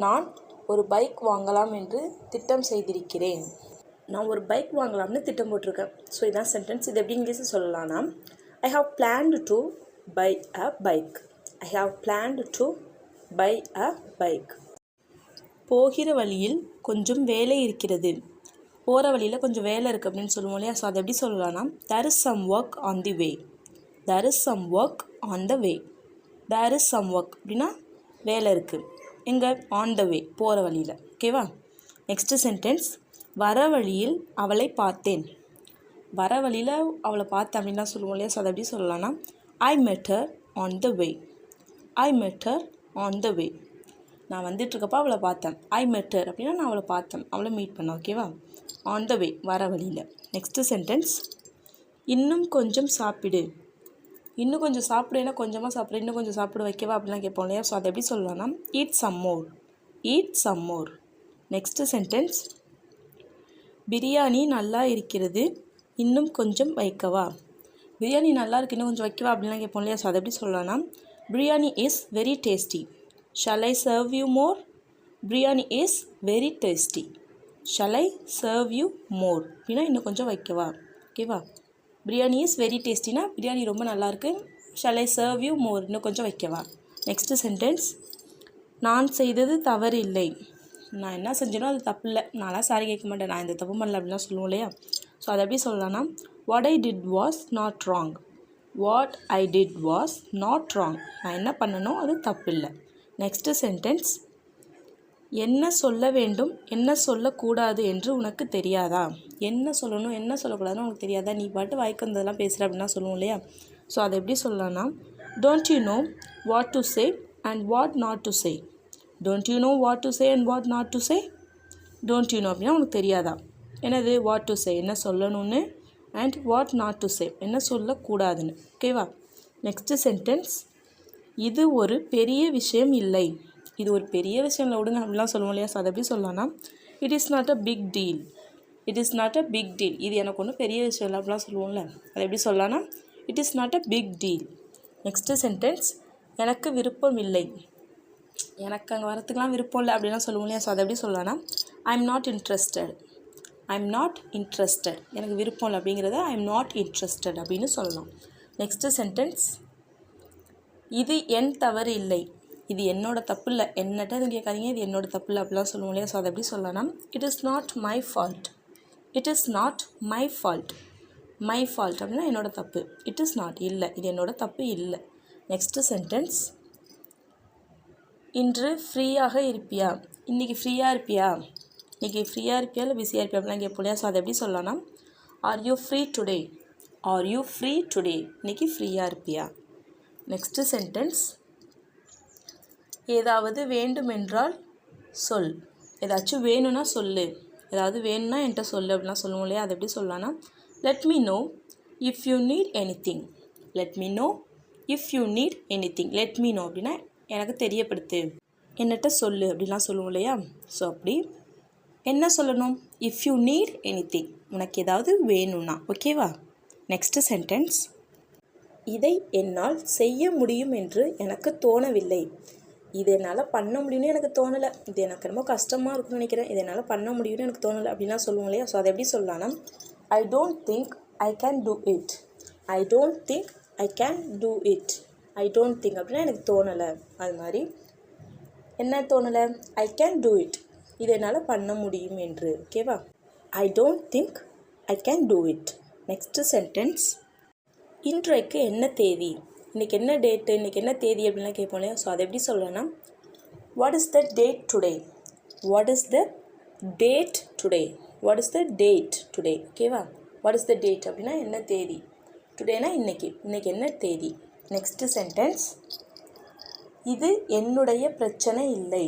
நான் ஒரு பைக் வாங்கலாம் என்று திட்டம் செய்திருக்கிறேன். நான் ஒரு பைக் வாங்கலாம்னு திட்டம் போட்டிருக்கேன். ஸோ இதான் சென்டென்ஸ். இது எப்படி இங்கிலீஷில் சொல்லலாம்னா, I have planned to buy a bike. I have planned to buy a bike. போகிற வழியில் கொஞ்சம் வேலை இருக்கிறது. போகிற வழியில் கொஞ்சம் வேலை இருக்குது அப்படின்னு சொல்லுவோம் இல்லையா? ஸோ அதை எப்படி சொல்லலாம்னா, there is some work on the way. there is some work on the way. there is some work அப்படின்னா வேலை இருக்குது. எங்கே? on the way, போகிற வழியில். ஓகேவா? நெக்ஸ்ட்டு சென்டென்ஸ், வர வழியில் அவளை பார்த்தேன். வர வழியில் அவளை பார்த்தேன் அப்படின்லாம் சொல்லுவோம் இல்லையா? ஸோ அதை எப்படி சொல்லலாம்னா, I met her on the way. I met her on the way. நான் வந்துட்டுருக்கப்போ அவளை பார்த்தேன். I met her அப்படின்னா நான் அவளை பார்த்தேன், அவளை மீட் பண்ணேன். ஓகேவா? on the way, வர வழியில். நெக்ஸ்ட்டு சென்டென்ஸ், இன்னும் கொஞ்சம் சாப்பிடு. இன்னும் கொஞ்சம் சாப்பிடு, ஏன்னா கொஞ்சமாக சாப்பிடு, இன்னும் கொஞ்சம் சாப்பிடு வைக்கவா அப்படிலாம் கேட்போம் இல்லையா? ஸோ அதை எப்படி சொல்லலாம்னா, eat some more. eat some more. Next sentence, biryani நல்லா இருக்கிறது, இன்னும் கொஞ்சம் வைக்கவா. பிரியாணி நல்லா இருக்குது, இன்னும் கொஞ்சம் வைக்கவா அப்படிலாம் கேட்போம் இல்லையா? ஸோ அதை எப்படி சொல்லலாம்னா, biryani is very tasty. Shall I serve you more. Biryani is very tasty. Shall I serve you more அப்படின்னா இன்னும் கொஞ்சம் வைக்கவா. ஓகேவா? பிரியாணி இஸ் வெரி டேஸ்டினா பிரியாணி ரொம்ப நல்லாயிருக்கு. Shall I serve you more, இன்னும் கொஞ்சம் வைக்கவா. நெக்ஸ்ட்டு சென்டென்ஸ், நான் செய்தது தவறு இல்லை. நான் என்ன செஞ்சேனோ அது தப்பு இல்லை, நான்லாம் சாரி கேட்க மாட்டேன், நான் இந்த தப்பு பண்ணல அப்படிலாம் சொல்லுவோம் இல்லையா? ஸோ அதை எப்படி சொல்லலாம்னா, what I did was not wrong. What I did was not wrong. நான் என்ன பண்ணனோ அது தப்பு இல்லை. நெக்ஸ்ட்டு சென்டென்ஸ், என்ன சொல்ல வேண்டும் என்ன சொல்லக்கூடாது என்று உனக்கு தெரியாதா. என்ன சொல்லணும் என்ன சொல்லக்கூடாதுன்னு உனக்கு தெரியாதா, நீ பாட்டு வாய்க்கு வந்ததெல்லாம் பேசுகிற அப்படின்னா சொல்லுவோம் இல்லையா? ஸோ அதை எப்படி சொல்லலாம்னா, don't you know what to say and what not to say. Don't you know what to say and what not to say. Don't you know அப்படின்னா உனக்கு தெரியாதா. என்னது? வாட் டு சே, என்ன சொல்லணும்னு, and what not to say, என்ன சொல்லக்கூடாதுன்னு. ஓகேவா? Next sentence, இது ஒரு பெரிய விஷயம் இல்லை. இது ஒரு பெரிய விஷயம் இல்லை, விடுங்க அப்படிலாம் சொல்லுவோம் இல்லையா? ஸோ அதை எப்படி சொல்லலாம்னா, it is not a big deal. It is not a big deal. இது எனக்கு ஒன்றும் பெரிய விஷயம் இல்லை அப்படிலாம் சொல்லுவோம்ல, அதை எப்படி சொல்லலாம்னா, it is not a big deal. Next sentence, எனக்கு விருப்பம் இல்லை. எனக்கு அங்கே வரத்துக்கெலாம் விருப்பம் இல்லை அப்படிலாம் சொல்லுவோம் இல்லையா? ஸோ அதை எப்படி சொல்லலாம்னா, I am not interested. I am not interested. எனக்கு விருப்பம் இல்லை அப்படிங்கிறத ஐ எம் நாட் இன்ட்ரெஸ்டட் அப்படின்னு சொல்லலாம். நெக்ஸ்ட்டு சென்டென்ஸ், இது என் தவறு இல்லை. இது என்னோட தப்பு இல்லை, என்னட்ட எதுவும் கேட்காதீங்க, இது என்னோட தப்பு இல்லை அப்படிலாம் சொல்லுவோம் இல்லையா? ஸோ அதை எப்படி சொல்லலாம்னா, it is not my fault. It is not my fault. My fault அப்படின்னா என்னோட தப்பு. இட் இஸ் நாட், இல்லை, இது என்னோட தப்பு இல்லை. நெக்ஸ்ட்டு சென்டென்ஸ், இன்று ஃப்ரீயாக இருப்பியா. இன்றைக்கி ஃப்ரீயாக இருப்பியா. இன்றைக்கி ஃப்ரீயாக இருப்பியா இல்லை பிஸியாக இருப்பியா அப்படிலாம் கேட்போம் இல்லையா? ஸோ அதை எப்படி சொல்லலாம்னா, are you free today. Are you free today. இன்றைக்கி ஃப்ரீயாக இருப்பியா. நெக்ஸ்ட்டு சென்டென்ஸ், ஏதாவது வேண்டுமென்றால் சொல். ஏதாச்சும் வேணும்னா சொல்லு. ஏதாவது வேணும்னா என்கிட்ட சொல்லு அப்படிலாம் சொல்லுவோம் இல்லையா? அது எப்படி சொல்லலாம்னா, let me know if you need anything. Let me know if you need anything. Let me know அப்படின்னா எனக்கு தெரியப்படுத்து, என்னட்ட சொல்லு அப்படிலாம் சொல்லுவோம் இல்லையா? ஸோ அப்படி என்ன சொல்லணும்? If you need any thing, உனக்கு ஏதாவது வேணும்னா. ஓகேவா? நெக்ஸ்ட்டு சென்டென்ஸ், இதை என்னால் செய்ய முடியும் என்று எனக்கு தோணவில்லை. இது என்னால் பண்ண முடியும்னு எனக்கு தோணலை. இது எனக்கு ரொம்ப கஷ்டமாக இருக்குன்னு நினைக்கிறேன். இது என்னால் பண்ண முடியும்னு எனக்கு தோணலை அப்படின்லாம் சொல்லுவோம் இல்லையா? ஸோ அதை எப்படி சொல்லலாம்னா, I don't think I can do it. I don't think I can do it. I don't think அப்படின்னா எனக்கு தோணலை. அது மாதிரி என்ன தோணலை? ஐ கேன் டூ இட், இது என்னால் பண்ண முடியும் என்று. ஓகேவா? I don't think I can do it. Next sentence, இன்றைக்கு என்ன தேதி. இன்றைக்கி என்ன டேட்டு, இன்றைக்கி என்ன தேதி அப்படின்லாம் கேட்போம் இல்லையா? ஸோ அதை எப்படி சொல்லலாம்னா, what is the date today. What is the date today. What is the date today. ஓகேவா? வாட் இஸ் த டேட் அப்படின்னா என்ன தேதி. டுடேனா இன்றைக்கி, இன்றைக்கி என்ன தேதி. நெக்ஸ்ட்டு சென்டென்ஸ், இது என்னுடைய பிரச்சனை இல்லை.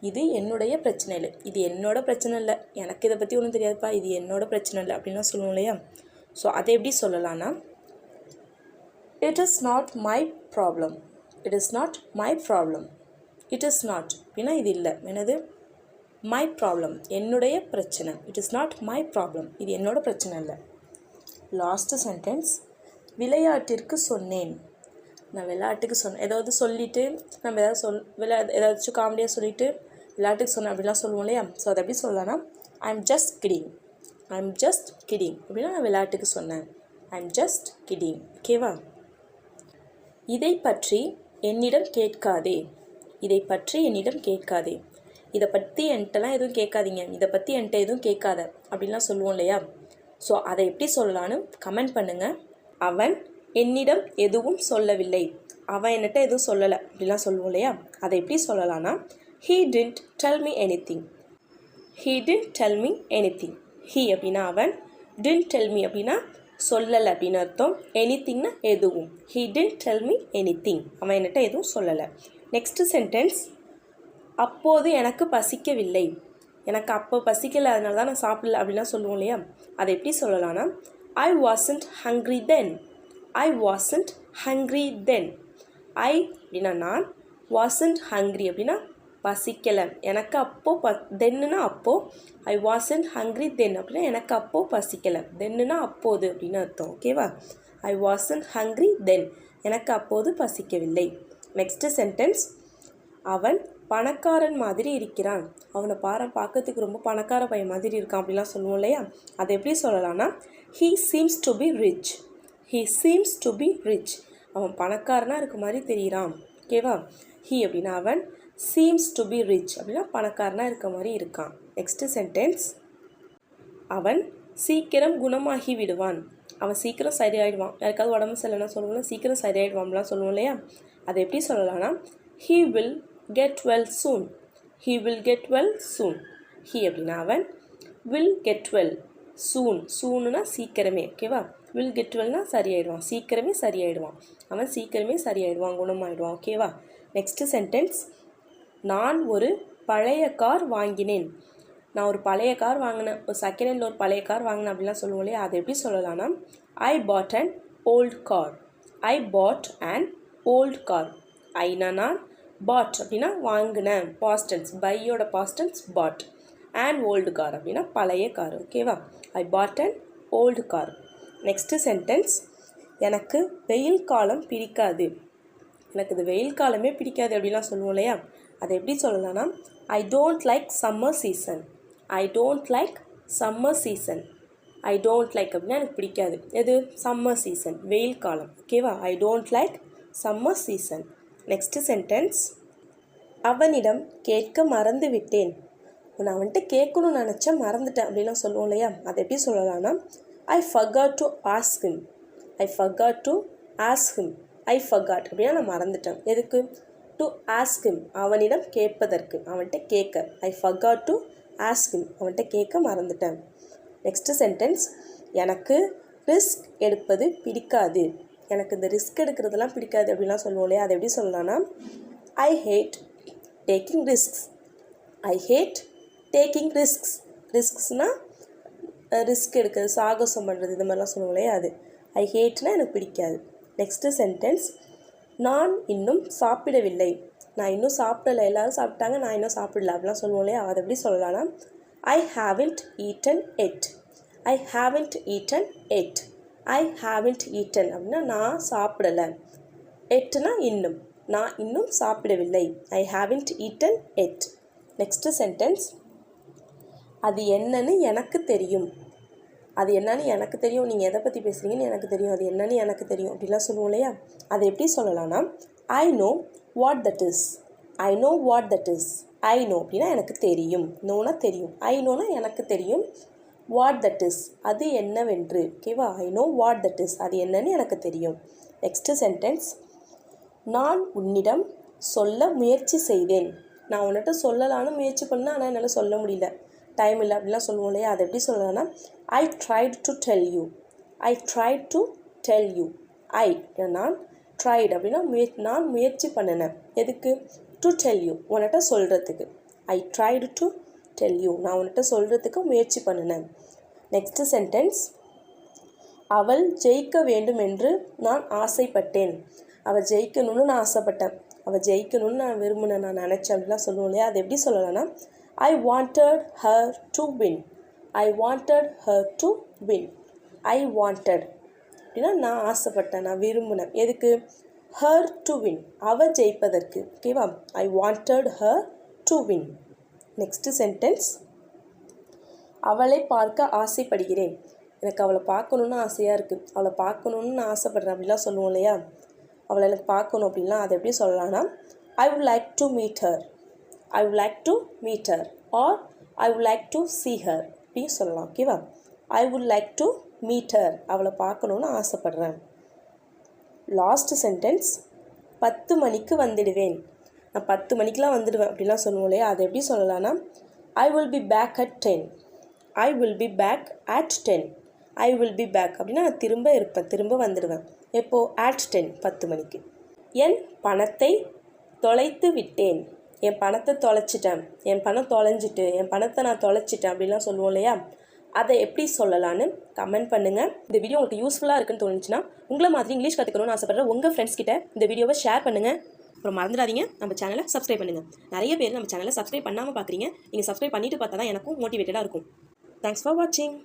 இது என்னுடைய பிரச்சனை இல்லை. இது என்னோட பிரச்சனை இல்லை, எனக்கு இதை பற்றி ஒன்றும் தெரியாதுப்பா, இது என்னோட பிரச்சனை இல்லை அப்படின்லாம் சொல்லுவோம் இல்லையா? ஸோ அதை எப்படி சொல்லலாம்னா, it is not my problem. it is not my problem. it is not அப்படின்னா இது இல்லை, என்னது? my problem, என்னுடைய பிரச்சனை. it is not my problem, இது என்னோட பிரச்சனை இல்லை. லாஸ்ட் சென்டென்ஸ், விளையாட்டிற்கு சொன்னேன். நான் விளையாட்டுக்கு சொன்னேன். ஏதாவது சொல்லிவிட்டு நம்ம ஏதாவது ஏதாச்சும் காமெடியாக சொல்லிவிட்டு விளையாட்டுக்கு சொன்னேன் அப்படிலாம் சொல்லுவோம் இல்லையா? ஸோ அதை எப்படி சொல்லலாம்னா I am just kidding. I am just kidding அப்படின்னா நான் விளையாட்டுக்கு சொன்னேன். I am just kidding. ஓகேவா? இதை பற்றி என்னிடம் கேட்காதே. இதை பற்றி என்னிடம் கேட்காதே. இதை பற்றி என்கிட்டலாம் எதுவும் கேட்காதீங்க, இதை பற்றி என்கிட்ட எதுவும் கேட்காத அப்படின்லாம் சொல்லுவோம் இல்லையா? ஸோ அதை எப்படி சொல்லலான்னு கமெண்ட் பண்ணுங்கள். அவன் என்னிடம் எதுவும் சொல்லவில்லை. அவன் என்கிட்ட எதுவும் சொல்லலை அப்படிலாம் சொல்லுவோம் இல்லையா? அதை எப்படி சொல்லலான்னா he didn't tell me anything. he didn't tell me anything. he அப்படின்னா அவன், didn't tell me அப்படின்னா சொல்லலை அப்படின்னு அர்த்தம், anythingனா எதுவும். he didn't tell me anything. அவன் என்கிட்ட எதுவும் சொல்லலை. நெக்ஸ்ட் சென்டென்ஸ், அப்போது எனக்கு பசிக்கவில்லை. எனக்கு அப்போ பசிக்கலை, அதனால தான் நான் சாப்பிடல அப்படிலாம் சொல்லுவோம் இல்லையா? அதை எப்படி சொல்லலாம்னா I wasn't hungry then. I wasn't hungry then. I அப்படின்னா நான், wasn't hungry அப்படின்னா பசிக்கலை, எனக்கு அப்போது தென்னுனா அப்போது, I wasn't hungry then அப்படின்னா எனக்கு அப்போது பசிக்கலை, தென்னுனா அப்போது அப்படின்னு அர்த்தம். ஓகேவா? I wasn't hungry then, எனக்கு அப்போது பசிக்கவில்லை. நெக்ஸ்ட்டு சென்டென்ஸ், அவன் பணக்காரன் மாதிரி இருக்கிறான். அவனை பார்க்கறதுக்கு ரொம்ப பணக்கார பையன் மாதிரி இருக்கான் அப்படிலாம் சொல்லுவோம் இல்லையா? அதை எப்படி சொல்லலாம்னா he seems to be rich. he seems to be rich. அவன் பணக்காரனாக இருக்க மாதிரி தெரிகிறான். ஓகேவா? he அப்படின்னா அவன், seems to be rich அப்படின்னா பணக்காரனாக இருக்க மாதிரி இருக்கான். நெக்ஸ்ட்டு சென்டென்ஸ், அவன் சீக்கிரம் குணமாகி விடுவான். அவன் சீக்கிரம் சரியாயிடுவான். யாருக்காவது உடம்பு சரியில்லைன்னா சொல்லுவோம்னா சீக்கிரம் சரியாயிடுவான்லாம் சொல்லுவோம் இல்லையா? அதை எப்படி சொல்லலாம்னா he will get well soon. he will get well soon. he அப்படின்னா அவன், will get well soon. soonனா சீக்கிரமே. ஓகேவா? will get wellனா சரியாயிடுவான், சீக்கிரமே சரியாயிடுவான். அவன் சீக்கிரமே சரியாயிடுவான், குணமாயிடுவான். ஓகேவா? நெக்ஸ்ட்டு சென்டென்ஸ், நான் ஒரு பழைய கார் வாங்கினேன். நான் ஒரு பழைய கார் வாங்கினேன், ஒரு செகண்ட் ஹேண்டில் ஒரு பழைய கார் வாங்கினேன் அப்படிலாம் சொல்லுவோம் இல்லையா? அதை எப்படி சொல்லலாம்னா I bought an old car. I bought an old car. Aina நான், bought அப்படின்னா வாங்கினேன், பாஸ்ட் டென்ஸ், பையோட past tense bought. and old car அப்படின்னா பழைய கார். ஓகேவா? I bought an old car. Next sentence, எனக்கு வெயில் காலம் பிடிக்காது. எனக்கு இது வெயில் காலமே பிடிக்காது அப்படிலாம் சொல்லுவோம் இல்லையா? அதை எப்படி சொல்லலாம்னா I don't like summer season. I don't like summer season. I don't like அப்படின்னா எனக்கு பிடிக்காது. எது? சம்மர் சீசன், வெயில் காலம். ஓகேவா? I don't like summer season. Next sentence, அவனிடம் கேட்க மறந்து விட்டேன். நான் அவன்கிட்ட கேட்கணும்னு நினச்சேன், மறந்துட்டேன் அப்படிலாம் சொல்லுவோம் இல்லையா? அதை எப்படி சொல்லலாம்னா I forgot to ask him. I forgot to ask him. I forgot அப்படின்னா நான் மறந்துட்டேன். எதுக்கு? to ask him, அவனிடம் கேட்பதற்கு, அவன்கிட்ட கேட்க. I forgot to ask him, அவன்கிட்ட கேட்க மறந்துட்டேன். நெக்ஸ்ட்டு சென்டென்ஸ், எனக்கு ரிஸ்க் எடுப்பது பிடிக்காது. எனக்கு இந்த ரிஸ்க் எடுக்கிறதுலாம் பிடிக்காது அப்படிலாம் சொல்லுவோம் இல்லையா? அதை எப்படி சொல்லலாம்னா I hate taking risks. I hate taking risks. ரிஸ்க்ஸ்னால் ரிஸ்க் எடுக்கிறது, சாகசம் பண்ணுறது, இது மாதிரிலாம் சொல்லுவோம் இல்லையா? அது I hateனா எனக்கு பிடிக்காது. நெக்ஸ்ட்டு சென்டென்ஸ், நான் இன்னும் சாப்பிடவில்லை. நான் இன்னும் சாப்பிடலை, எல்லோரும் சாப்பிட்டாங்க, நான் இன்னும் சாப்பிடல அப்படிலாம் சொல்லுவோம் இல்லையா? அதை எப்படி சொல்லலாம்னா I haven't eaten yet. I haven't eaten yet. I haven't eaten அப்படின்னா நான் சாப்பிடலை. எட்னா இன்னும், நான் இன்னும் சாப்பிடவில்லை. I haven't eaten yet. Next sentence, அது என்னன்னு எனக்கு தெரியும். அது என்னன்னு எனக்கு தெரியும், நீங்கள் எதை பற்றி பேசுகிறீங்கன்னு எனக்கு தெரியும், அது என்னன்னு எனக்கு தெரியும் அப்படிலாம் சொல்லுவோம் இல்லையா? அதை எப்படி சொல்லலாம்னா I know what that is. I know what that is. I know அப்படின்னா எனக்கு தெரியும், நோனா தெரியும், I knowனா எனக்கு தெரியும், what that is அது என்னவென்று. ஓகேவா? I know what that is அது என்னன்னு எனக்கு தெரியும். நெக்ஸ்ட்டு சென்டென்ஸ், நான் உன்னிடம் சொல்ல முயற்சி செய்தேன். நான் உன்னிட்ட சொல்லலான்னு முயற்சி பண்ணேன், ஆனால் என்னால் சொல்ல முடியல, டைம் இல்லை அப்படிலாம் சொல்லுவோம் இல்லையா? அதை எப்படி சொல்லலாம்னா I tried to tell you. I tried to tell you. I நான், tried அப்படின்னா நான் முயற்சி பண்ணினேன். எதுக்கு? to tell you, உன்னிட்ட சொல்கிறதுக்கு. I tried to tell you, நான் உன்னிட்ட சொல்கிறதுக்கு முயற்சி பண்ணினேன். நெக்ஸ்ட்டு சென்டென்ஸ், அவள் ஜெயிக்க வேண்டும் என்று நான் ஆசைப்பட்டேன். அவள் ஜெயிக்கணும்னு நான் ஆசைப்பட்டேன், அவள் ஜெயிக்கணும்னு நான் விரும்பினேன், நான் நினச்சேன் அப்படிலாம் சொல்லுவோம் இல்லையா? அதை எப்படி சொல்லலாம்னா I wanted her to win. I wanted her to win. I wanted அப்படின்னா நான் ஆசைப்பட்டேன், நான் விரும்பினேன். எதுக்கு? her to win, அவள் ஜெயிப்பதற்கு. ஓகேவா? I wanted her to win. Next sentence, அவளை பார்க்க ஆசைப்படுகிறேன். எனக்கு அவளை பார்க்கணுன்னு ஆசையாக இருக்குது, அவளை பார்க்கணுன்னு நான் ஆசைப்பட்றேன் அப்படிலாம் சொல்லுவோம் இல்லையா. அவளை எனக்கு பார்க்கணும் அப்படின்லாம் அதை எப்படி சொல்லலாம்னா, I would like to meet her, I would like to meet her, or I would like to see her அப்படின்னு சொல்லலாம். ஓகேவா? I would like to meet her, அவளை பார்க்கணுன்னு ஆசைப்பட்றேன். லாஸ்ட் சென்டென்ஸ், 10 மணிக்கு வந்துடுவேன். நான் 10 மணிக்கெலாம் வந்துடுவேன் அப்படிலாம் சொல்லுவோம் இல்லையா. அதை எப்படி சொல்லலாம்னா, I will be back at 10, I will be back at 10, I will be back அப்படின்னா நான் திரும்ப இருப்பேன், திரும்ப வந்துடுவேன். எப்போது? at 10, 10 மணிக்கு. என் பணத்தை தொலைத்து விட்டேன், என் பணத்தை தொலைச்சிட்டேன், என் பணம் தொலைஞ்சிட்டு, என் பணத்தை நான் தொலைச்சிட்டேன் அப்படிலாம் சொல்லுவோம் இல்லையா. அதை எப்படி சொல்லலான்னு கமெண்ட் பண்ணுங்கள். இந்த வீடியோ உங்களுக்கு யூஸ்ஃபுல்லாக இருக்குன்னு தோணுச்சுன்னா, உங்களை மாதிரி இங்கிலீஷ் கற்றுக்கணும்னு ஆசைப்படுற உங்கள் ஃப்ரெண்ட்ஸ் கிட்ட இந்த வீடியோவை ஷேர் பண்ணுங்கள். அப்புறம் மறந்துடாதீங்க, நம்ம சேனலை சப்ஸ்கிரைப் பண்ணுங்கள். நிறைய பேர் நம்ம சேனலை சப்ஸ்கிரைப் பண்ணாமல் பார்க்குறீங்க. நீங்கள் சப்ஸ்கிரைப் பண்ணிவிட்டு பார்த்தா தான் எனக்கும் மோட்டிவேட்டடாக இருக்கும். தேங்க்ஸ் ஃபார் வாட்சிங்.